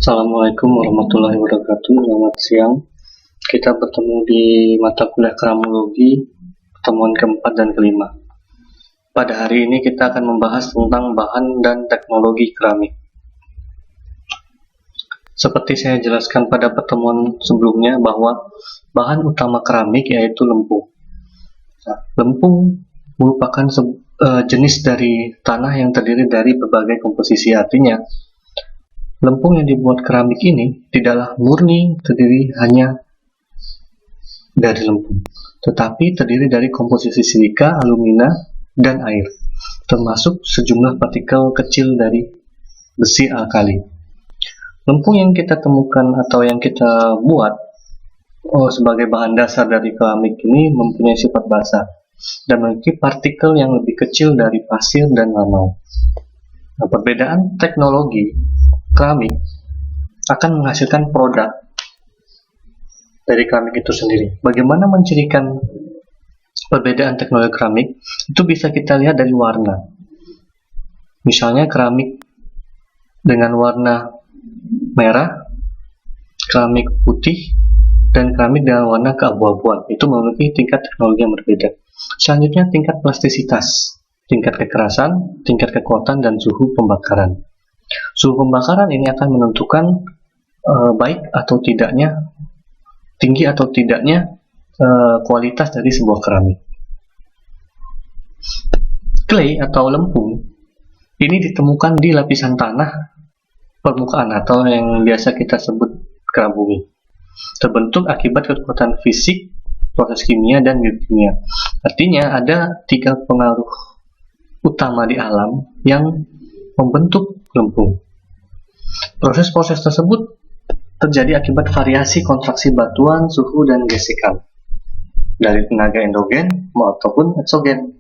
Assalamualaikum warahmatullahi wabarakatuh. Selamat siang. Kita bertemu di mata kuliah keramologi pertemuan keempat dan kelima. Pada hari ini kita akan membahas tentang bahan dan teknologi keramik. Seperti saya jelaskan pada pertemuan sebelumnya bahwa bahan utama keramik yaitu lempung. Lempung merupakan jenis dari tanah yang terdiri dari berbagai komposisi. Artinya lempung yang dibuat keramik ini tidaklah murni terdiri hanya dari lempung, tetapi terdiri dari komposisi silika, alumina, dan air, termasuk sejumlah partikel kecil dari besi alkali. Lempung yang kita temukan atau yang kita buat sebagai bahan dasar dari keramik ini mempunyai sifat basah dan memiliki partikel yang lebih kecil dari pasir dan lanau. Nah, perbedaan teknologi keramik akan menghasilkan produk dari keramik itu sendiri. Bagaimana mencirikan perbedaan teknologi keramik? Itu bisa kita lihat dari warna. Misalnya keramik dengan warna merah, keramik putih, dan keramik dengan warna keabu-abuan. Itu memiliki tingkat teknologi yang berbeda. Selanjutnya tingkat plastisitas, tingkat kekerasan, tingkat kekuatan, dan suhu pembakaran. Suhu pembakaran ini akan menentukan baik atau tidaknya, tinggi atau tidaknya kualitas dari sebuah keramik. Clay atau lempung ini ditemukan di lapisan tanah permukaan atau yang biasa kita sebut kerak bumi. Terbentuk akibat kekuatan fisik, proses kimia, dan biokimia. Artinya ada 3 pengaruh utama di alam yang membentuk lempung. Proses-proses tersebut terjadi akibat variasi kontraksi batuan, suhu, dan gesekan dari tenaga endogen maupun eksogen.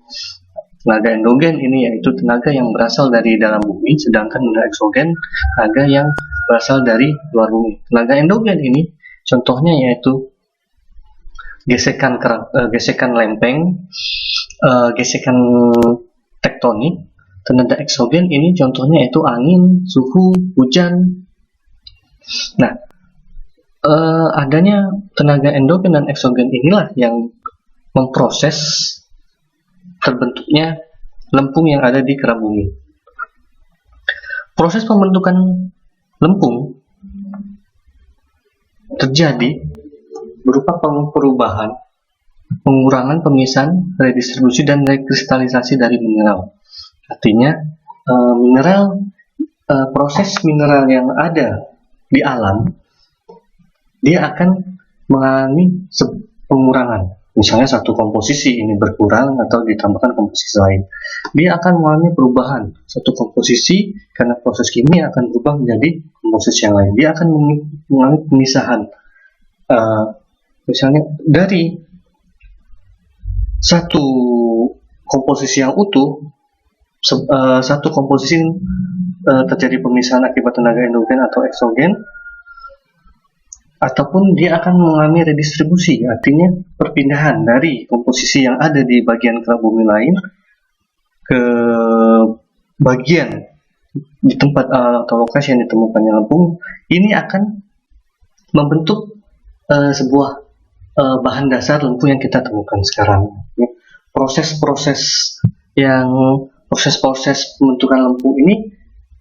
Tenaga endogen ini yaitu tenaga yang berasal dari dalam bumi, sedangkan tenaga eksogen tenaga yang berasal dari luar bumi. Tenaga endogen ini contohnya yaitu gesekan lempeng, gesekan tektonik. Tenaga eksogen ini contohnya yaitu angin, suhu, hujan. Nah, adanya tenaga endogen dan eksogen inilah yang memproses terbentuknya lempung yang ada di kerak bumi. Proses pembentukan lempung terjadi berupa perubahan, pengurangan, pemisahan, redistribusi, dan rekristalisasi dari mineral. Artinya proses mineral yang ada di alam dia akan mengalami pengurangan. Misalnya satu komposisi ini berkurang atau ditambahkan komposisi lain, dia akan mengalami perubahan. Satu komposisi karena proses kimia akan berubah menjadi komposisi yang lain. Dia akan mengalami pemisahan. Misalnya dari satu komposisi yang utuh, satu komposisi terjadi pemisahan akibat tenaga endogen atau eksogen, ataupun dia akan mengalami redistribusi, artinya perpindahan dari komposisi yang ada di bagian kerak bumi lain ke bagian di tempat atau lokasi yang ditemukannya lempung. Ini akan membentuk sebuah bahan dasar lempung yang kita temukan sekarang. Proses-proses pembentukan lempung ini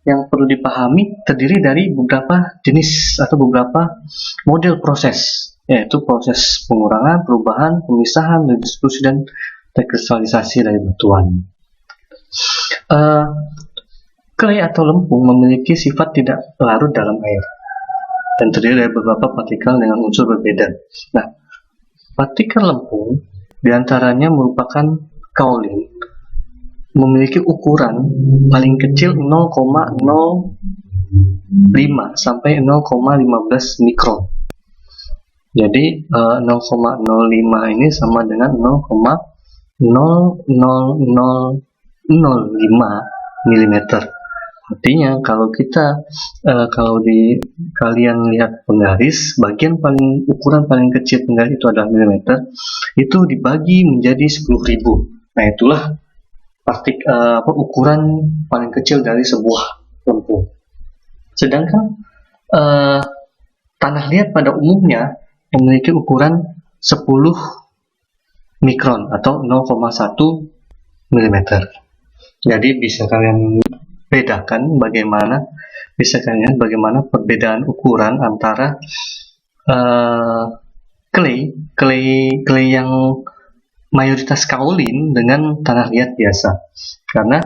yang perlu dipahami terdiri dari beberapa jenis atau beberapa model proses, yaitu proses pengurangan, perubahan, pemisahan, redistribusi, dan rekristalisasi dari batuan. Clay atau lempung memiliki sifat tidak larut dalam air dan terdiri dari beberapa partikel dengan unsur berbeda. Nah, partikel lempung diantaranya merupakan kaolin, memiliki ukuran paling kecil 0,05 sampai 0,15 mikron. Jadi 0,05 ini sama dengan 0,00005 mm. Artinya kalau kalian lihat penggaris, bagian ukuran paling kecil penggaris itu adalah milimeter, itu dibagi menjadi 10.000. Nah, itulah ukuran paling kecil dari sebuah lempung. Sedangkan eh, tanah liat pada umumnya memiliki ukuran 10 mikron atau 0,1 mm. Jadi bisa kalian bedakan bagaimana perbedaan ukuran antara clay yang mayoritas kaolin dengan tanah liat biasa. Karena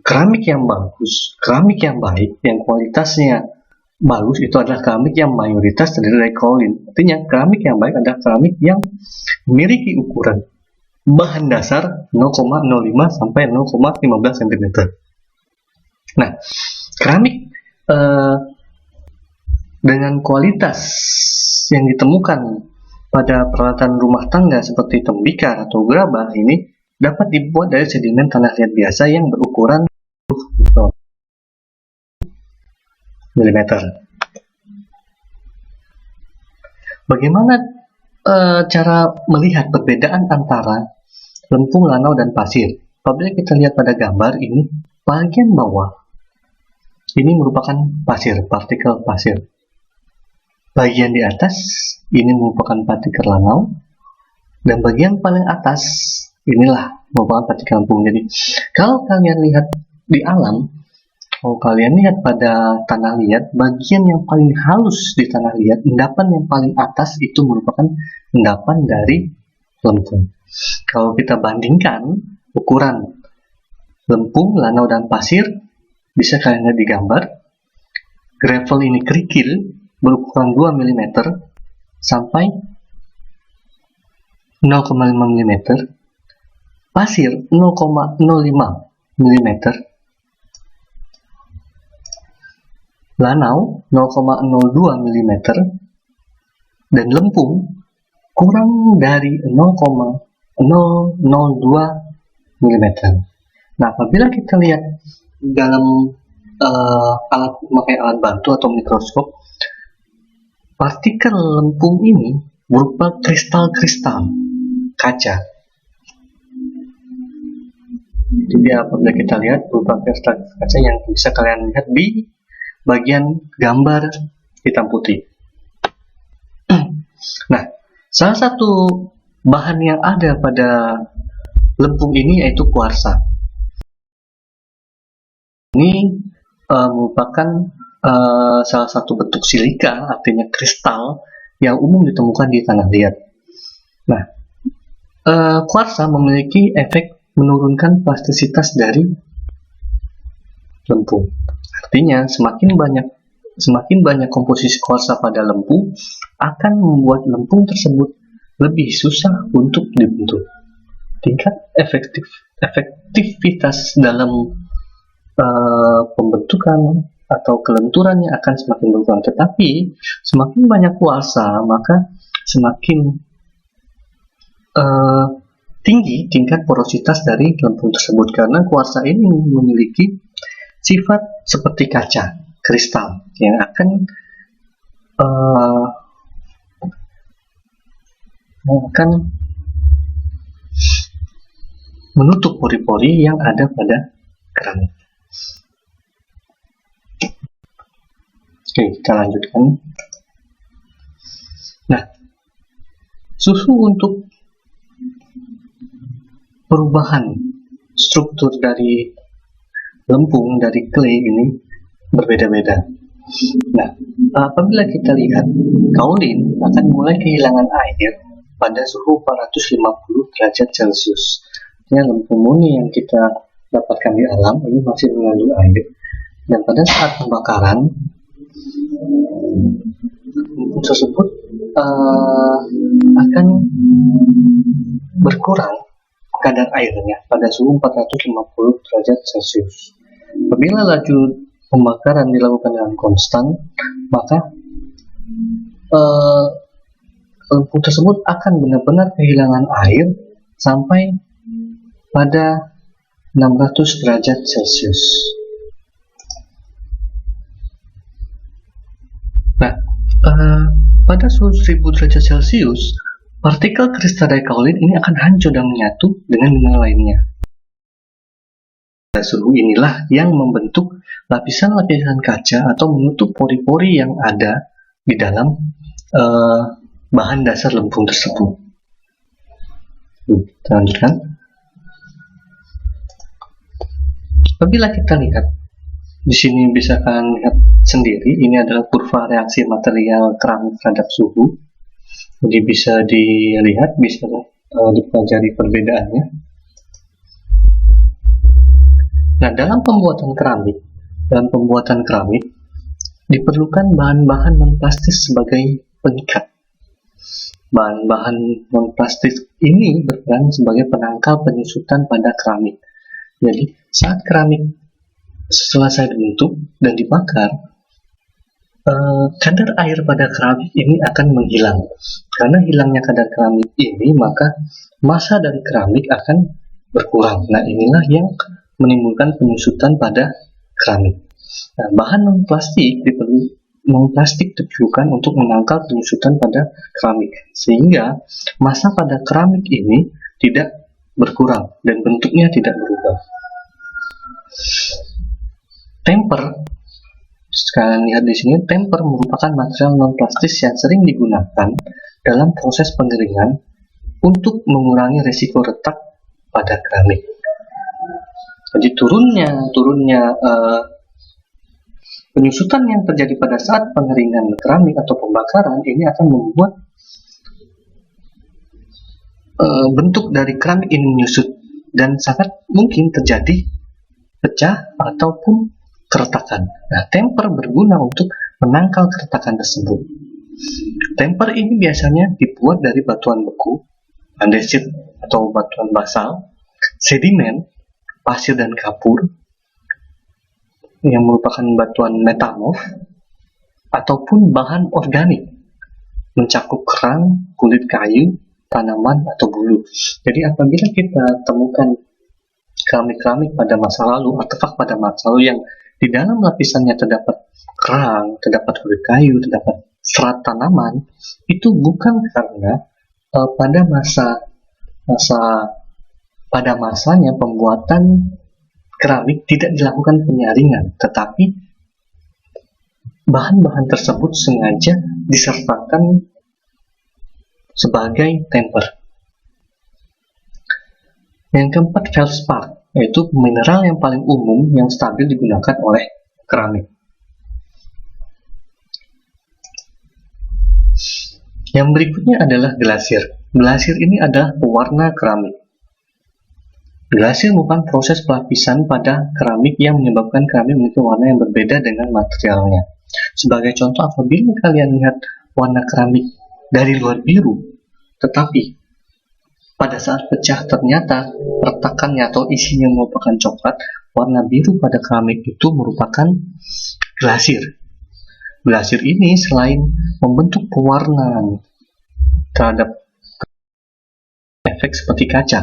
keramik yang bagus, keramik yang baik, yang kualitasnya bagus itu adalah keramik yang mayoritas terdiri dari kaolin. Artinya keramik yang baik adalah keramik yang memiliki ukuran bahan dasar 0,05 sampai 0,15 cm. Nah, keramik dengan kualitas yang ditemukan pada peralatan rumah tangga seperti tembikar atau gerabah ini dapat dibuat dari sedimen tanah liat biasa yang berukuran mm. Bagaimana cara melihat perbedaan antara lempung, lanau, dan pasir? Apabila kita lihat pada gambar ini, bagian bawah ini merupakan pasir, partikel pasir. Bagian di atas ini merupakan partikel lanau, dan bagian paling atas inilah merupakan partikel lempung. Jadi kalau kalian lihat di alam, kalau kalian lihat pada tanah liat, bagian yang paling halus di tanah liat, endapan yang paling atas itu merupakan endapan dari lempung. Kalau kita bandingkan ukuran lempung, lanau, dan pasir, bisa kalian lihat di gambar. Gravel ini kerikil berukuran 2 mm sampai 0,5 mm, pasir 0,05 mm, lanau 0,02 mm, dan lempung kurang dari 0,002 mm. Nah, apabila kita lihat dalam memakai alat bantu atau mikroskop, partikel lempung ini berupa kristal-kristal kaca. Jadi apabila kita lihat berupa kristal kaca yang bisa kalian lihat di bagian gambar hitam putih. Nah, salah satu bahan yang ada pada lempung ini yaitu kuarsa. Ini merupakan salah satu bentuk silika, artinya kristal yang umum ditemukan di tanah liat. Nah, kuarsa memiliki efek menurunkan plastisitas dari lempung. Artinya semakin banyak komposisi kuarsa pada lempung akan membuat lempung tersebut lebih susah untuk dibentuk. Tingkat efektivitas dalam pembentukan atau kelenturannya akan semakin berkurang. Tetapi semakin banyak kuarsa, maka semakin tinggi tingkat porositas dari lempung tersebut, karena kuarsa ini memiliki sifat seperti kaca kristal yang akan menutup pori-pori yang ada pada keramik. Oke, kita lanjutkan. Nah, suhu untuk perubahan struktur dari lempung, dari clay ini berbeda-beda. Nah, apabila kita lihat, kaolin akan mulai kehilangan air pada suhu 450 derajat Celcius. Artinya lempung murni yang kita dapatkan di alam ini masih mengandung air, dan pada saat pembakaran lempung tersebut akan berkurang kadar airnya pada suhu 450 derajat Celcius. Apabila laju pembakaran dilakukan dengan konstan, maka lempung tersebut akan benar-benar kehilangan air sampai pada 600 derajat Celcius. Nah, pada suhu 1000 derajat Celcius, partikel kristal dari kaolin ini akan hancur dan menyatu dengan mineral lainnya. Pada suhu inilah yang membentuk lapisan-lapisan kaca atau menutup pori-pori yang ada di dalam bahan dasar lempung tersebut. Kita lanjutkan. Apabila kita lihat di sini, bisa kalian lihat sendiri, ini adalah kurva reaksi material keramik terhadap suhu. Jadi bisa dilihat, bisa dipelajari perbedaannya. Nah, dalam pembuatan keramik diperlukan bahan-bahan non-plastis sebagai pengikat. Bahan-bahan non-plastis ini berperan sebagai penangkal penyusutan pada keramik. Jadi, saat keramik selesai dibentuk dan dibakar, kadar air pada keramik ini akan menghilang. Karena hilangnya kadar keramik ini, maka massa dari keramik akan berkurang. Nah, inilah yang menimbulkan penyusutan pada keramik. Nah, bahan non-plastik diperlukan untuk menangkal penyusutan pada keramik, sehingga massa pada keramik ini tidak berkurang dan bentuknya tidak berubah. Temper, sekalian lihat di sini, temper merupakan material non-plastis yang sering digunakan dalam proses pengeringan untuk mengurangi risiko retak pada keramik. Jadi turunnya penyusutan yang terjadi pada saat pengeringan keramik atau pembakaran ini akan membuat bentuk dari keramik ini menyusut dan sangat mungkin terjadi pecah ataupun keretakan. Nah, temper berguna untuk menangkal keretakan tersebut. Temper ini biasanya dibuat dari batuan beku, andesit atau batuan basal, sedimen, pasir dan kapur, yang merupakan batuan metamorf, ataupun bahan organik, mencakup kerang, kulit kayu, tanaman, atau bulu. Jadi apabila kita temukan keramik-keramik pada masa lalu, artefak pada masa lalu yang di dalam lapisannya terdapat kerang, terdapat kulit kayu, terdapat serat tanaman, itu bukan karena pada masanya pembuatan keramik tidak dilakukan penyaringan, tetapi bahan-bahan tersebut sengaja disertakan sebagai temper. Yang keempat, feldspar, yaitu mineral yang paling umum yang stabil digunakan oleh keramik. Yang berikutnya adalah glasir. Glasir ini adalah pewarna keramik. Glasir merupakan proses pelapisan pada keramik yang menyebabkan keramik memiliki warna yang berbeda dengan materialnya. Sebagai contoh, apabila kalian lihat warna keramik dari luar biru, tetapi pada saat pecah ternyata retakannya atau isinya merupakan coklat, warna biru pada keramik itu merupakan glasir. Glasir ini selain membentuk pewarnaan terhadap efek seperti kaca,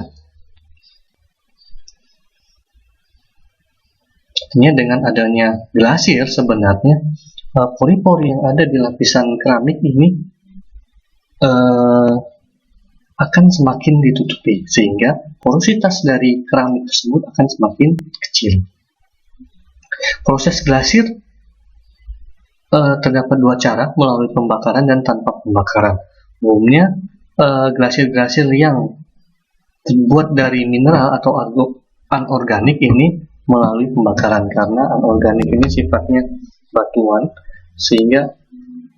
artinya dengan adanya glasir sebenarnya pori-pori yang ada di lapisan keramik ini akan semakin ditutupi, sehingga porositas dari keramik tersebut akan semakin kecil. Proses glasir terdapat dua cara, melalui pembakaran dan tanpa pembakaran. Umumnya glasir-glasir yang terbuat dari mineral atau anorganik ini melalui pembakaran, karena anorganik ini sifatnya batuan, sehingga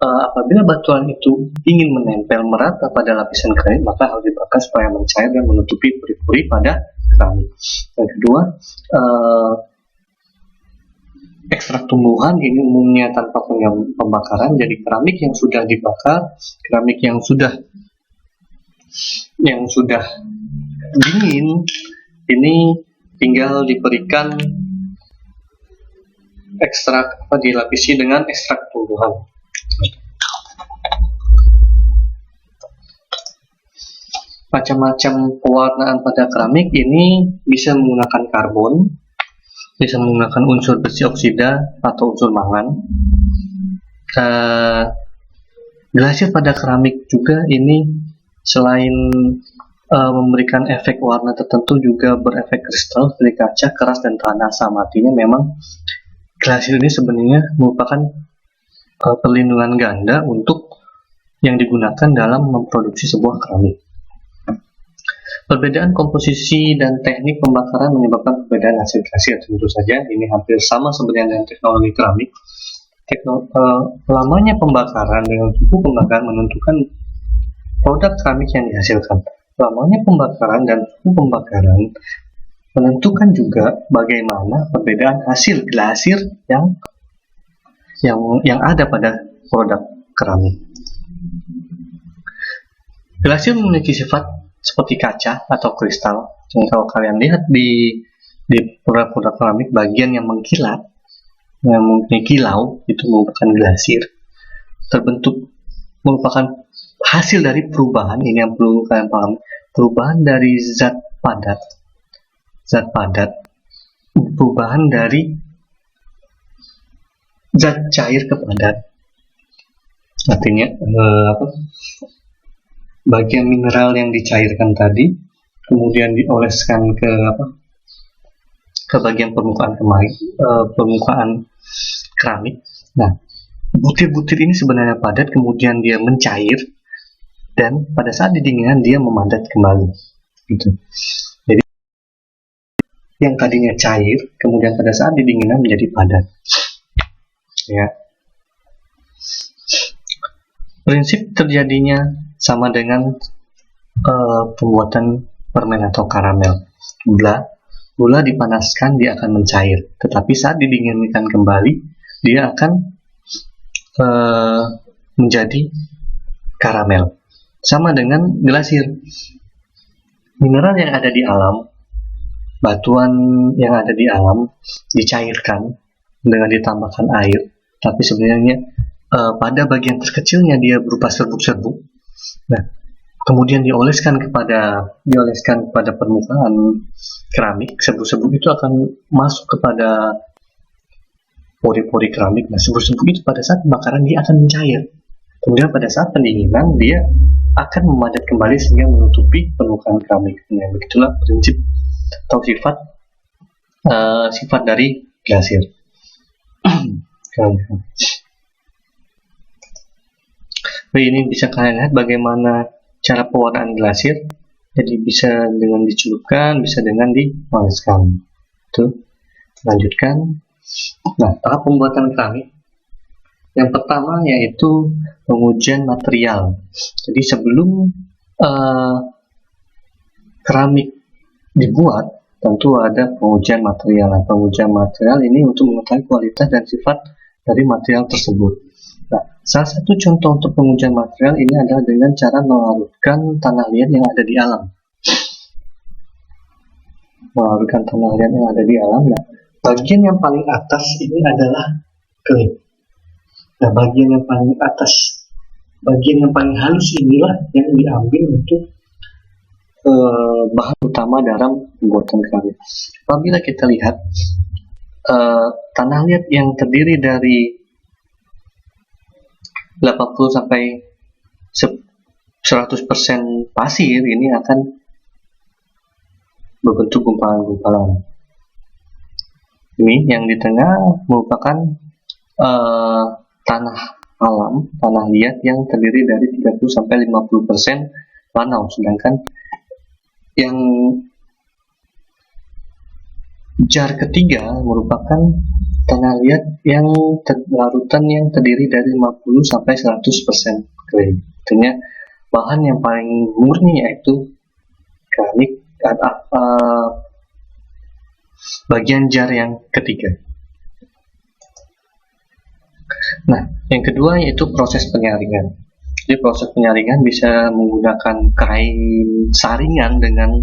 apabila batuan itu ingin menempel merata pada lapisan keramik, maka harus dibakar supaya mencair dan menutupi pori-pori pada keramik. Yang kedua, ekstrak tumbuhan ini umumnya tanpa pembakaran. Jadi keramik yang sudah dibakar, keramik yang sudah dingin, ini tinggal diberikan ekstrak dilapisi dengan ekstrak tumbuhan. Macam-macam pewarnaan pada keramik ini bisa menggunakan karbon, bisa menggunakan unsur besi oksida atau unsur mangan. Glasir pada keramik juga ini selain memberikan efek warna tertentu juga berefek kristal seperti kaca, keras, dan tanah asam. Artinya memang Glasier ini sebenarnya merupakan perlindungan ganda untuk yang digunakan dalam memproduksi sebuah keramik. Perbedaan komposisi dan teknik pembakaran menyebabkan perbedaan hasil glasier. Tentu saja ini hampir sama sebenarnya dengan teknologi keramik. Lamanya pembakaran dengan suhu pembakaran menentukan produk keramik yang dihasilkan. Lamanya pembakaran dan suhu pembakaran menentukan juga bagaimana perbedaan hasil glasier yang ada pada produk keramik. Glasier memiliki sifat seperti kaca atau kristal. Jadi kalau kalian lihat di produk-produk keramik, bagian yang mengkilat, yang mempunyai kilau, itu merupakan glasier. Terbentuk merupakan hasil dari perubahan, ini yang perlu kalian pahami, perubahan dari zat padat, perubahan dari zat cair ke padat. Artinya bagian mineral yang dicairkan tadi kemudian dioleskan ke bagian permukaan keramik. Nah, butir-butir ini sebenarnya padat, kemudian dia mencair, dan pada saat didinginkan dia memadat kembali. Gitu. Jadi yang tadinya cair, kemudian pada saat didinginkan menjadi padat. Ya. Prinsip terjadinya sama dengan pembuatan permen atau karamel. Gula dipanaskan, dia akan mencair, tetapi saat didinginkan kembali dia akan menjadi karamel. Sama dengan glasier. Mineral yang ada di alam, batuan yang ada di alam dicairkan dengan ditambahkan air, tapi sebenarnya pada bagian terkecilnya dia berupa serbuk-serbuk. Nah, kemudian dioleskan kepada permukaan keramik. Serbuk-serbuk itu akan masuk kepada pori-pori keramik. Nah, serbuk-serbuk itu pada saat pembakaran dia akan mencair. Kemudian pada saat pendinginan dia akan memadat kembali sehingga menutupi permukaan keramik. Nah, begitulah prinsip atau sifat dari glasier. Ini bisa kalian lihat bagaimana cara pewarnaan glasier. Jadi bisa dengan dicelupkan, bisa dengan dioleskan. Tuh, lanjutkan. Nah, tahap pembuatan keramik. Yang pertama yaitu pengujian material. Jadi sebelum keramik dibuat, tentu ada pengujian material. Nah, pengujian material ini untuk mengetahui kualitas dan sifat dari material tersebut. Nah, salah satu contoh untuk pengujian material ini adalah dengan cara melarutkan tanah liat yang ada di alam. Melarutkan tanah liat yang ada di alam. Nah, bagian yang paling atas ini adalah keling. Nah, bagian yang paling atas, bagian yang paling halus inilah yang diambil untuk bahan utama dalam pembuatan keramik. Apabila kita lihat tanah liat yang terdiri dari 80 sampai 100% pasir ini akan berbentuk gumpalan-gumpalan. Ini yang di tengah merupakan tanah alam, tanah liat yang terdiri dari 30 sampai 50% lanau, sedangkan yang jar ketiga merupakan tanah liat yang larutan yang terdiri dari 50 sampai 100% clay. Artinya bahan yang paling murni yaitu keramik bagian jar yang ketiga. Nah, yang kedua yaitu proses penyaringan. Jadi proses penyaringan bisa menggunakan kain saringan dengan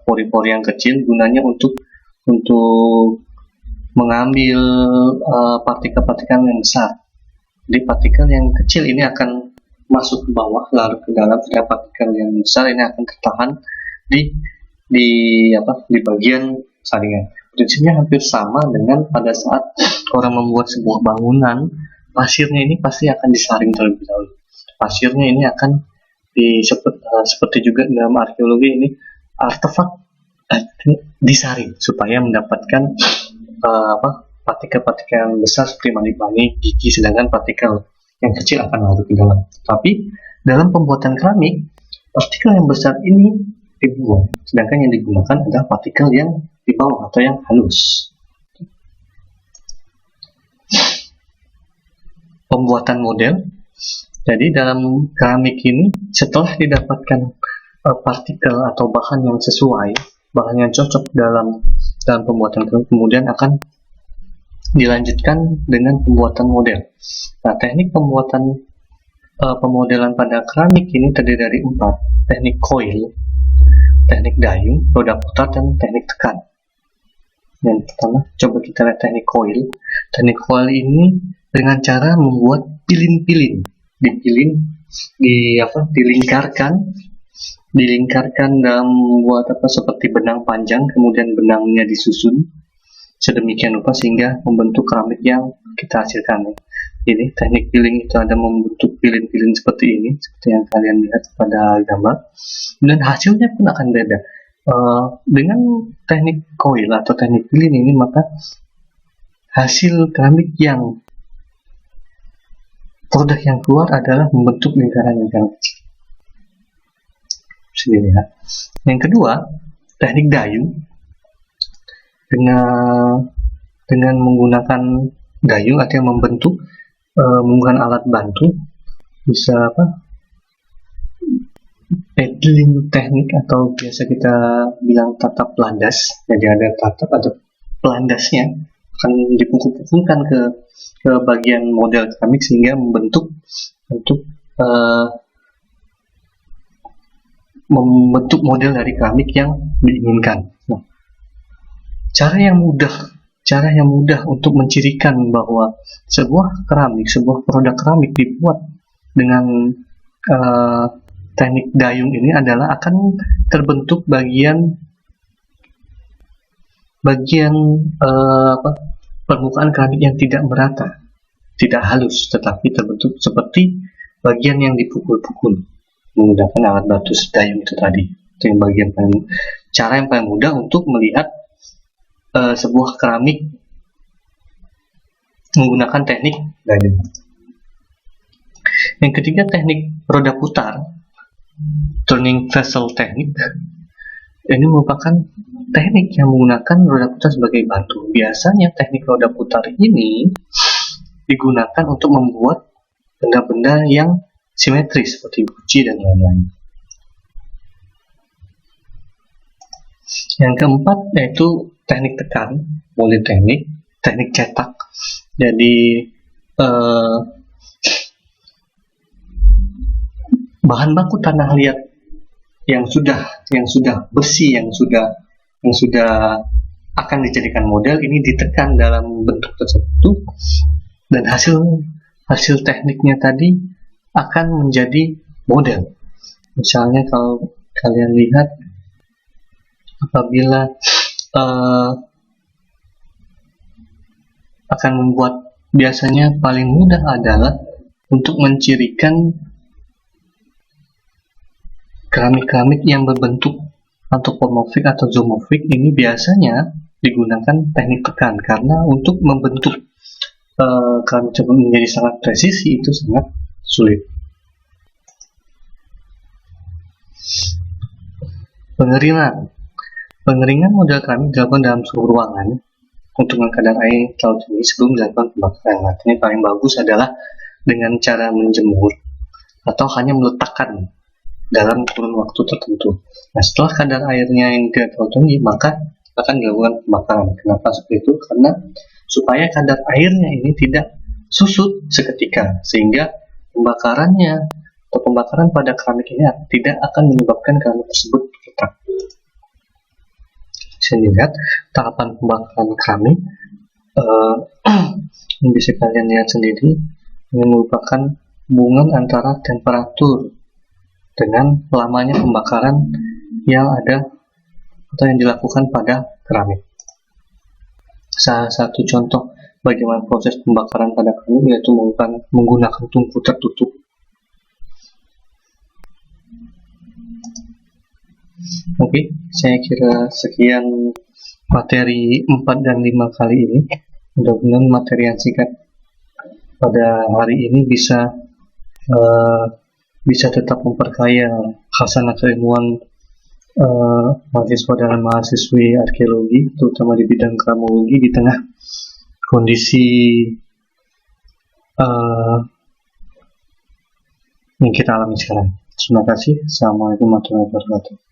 pori-pori yang kecil, gunanya untuk mengambil partikel-partikel yang besar. Jadi partikel yang kecil ini akan masuk ke bawah lalu ke dalam, sedangkan partikel yang besar ini akan tertahan di bagian saringan. Prinsipnya hampir sama dengan pada saat orang membuat sebuah bangunan, pasirnya ini pasti akan disaring terlebih dahulu. Pasirnya ini akan seperti juga dalam arkeologi ini artefak disaring supaya mendapatkan partikel-partikel yang besar seperti manik-manik, gigi, sedangkan partikel yang kecil akan larut di dalam. Tapi dalam pembuatan keramik, partikel yang besar ini dibuang, sedangkan yang digunakan adalah partikel yang di bawah atau yang halus. Pembuatan model. Jadi dalam keramik ini, setelah didapatkan partikel atau bahan yang sesuai, bahan yang cocok dalam pembuatan keramik, kemudian akan dilanjutkan dengan pembuatan model. Nah, teknik pembuatan pemodelan pada keramik ini terdiri dari 4: teknik coil, teknik dayung, roda putar, dan teknik tekan. Yang pertama, coba kita lihat teknik coil. Teknik coil ini dengan cara membuat pilin-pilin, dilingkarkan dalam membuat seperti benang panjang, kemudian benangnya disusun sedemikian rupa sehingga membentuk keramik yang kita hasilkan. Ini teknik piling itu ada membentuk pilin-pilin seperti ini, seperti yang kalian lihat pada gambar, dan hasilnya pun akan beda. Dengan teknik coil atau teknik pilin ini, maka hasil keramik yang produk yang keluar adalah membentuk lingkaran yang sangat kecil. Lihat. Yang kedua, teknik dayung. Dengan menggunakan dayung atau membentuk menggunakan alat bantu, bisa pedaling teknik atau biasa kita bilang tatap landas. Jadi ada tatap atau pelandasnya akan dipukul-pukulkan ke bagian model keramik sehingga membentuk model dari keramik yang diinginkan. Nah, cara yang mudah untuk mencirikan bahwa sebuah produk keramik dibuat dengan teknik dayung ini adalah akan terbentuk bagian permukaan keramik yang tidak merata, tidak halus, tetapi terbentuk seperti bagian yang dipukul-pukul menggunakan alat batu dayung itu tadi. Itu yang cara yang paling mudah untuk melihat sebuah keramik menggunakan teknik dayung. Yang ketiga, teknik roda putar, turning vessel technique. Ini merupakan teknik yang menggunakan roda putar sebagai bantu. Biasanya teknik roda putar ini digunakan untuk membuat benda-benda yang simetris seperti guci dan lain-lain. Yang keempat yaitu teknik tekan, multi teknik cetak. Jadi bahan baku tanah liat yang sudah besi, yang sudah akan dijadikan model ini ditekan dalam bentuk tersebut, dan hasil tekniknya tadi akan menjadi model. Misalnya kalau kalian lihat, apabila akan membuat, biasanya paling mudah adalah untuk mencirikan keramik-keramik yang berbentuk antropomorfik atau zoomorfik. Ini biasanya digunakan teknik tekan, karena untuk membentuk keramik menjadi sangat presisi itu sangat sulit. Pengeringan model keramik dilakukan dalam suhu ruangan untuk kadar air terlalu tinggi sebelum dilakukan pembakaran. Artinya paling bagus adalah dengan cara menjemur atau hanya meletakkan dalam kurun waktu tertentu. Nah, setelah kadar airnya yang tidak terlalu tinggi, maka akan dilakukan pembakaran. Kenapa seperti itu? Karena supaya kadar airnya ini tidak susut seketika, sehingga pembakaran pada keramik ini tidak akan menyebabkan keramik tersebut retak. Bisa dilihat tahapan pembakaran keramik, yang bisa kalian lihat sendiri. Ini merupakan hubungan antara temperatur dengan lamanya pembakaran yang ada atau yang dilakukan pada keramik. Salah satu contoh bagaimana proses pembakaran pada keramik yaitu menggunakan tungku tertutup. Oke, saya kira sekian materi 4 dan 5 kali ini. Mudah-mudahan materi yang singkat pada hari ini bisa tetap memperkaya khasanah keilmuan mahasiswa dan mahasiswi arkeologi, terutama di bidang kramologi di tengah kondisi yang kita alami sekarang. Terima kasih. Assalamualaikum warahmatullahi wabarakatuh.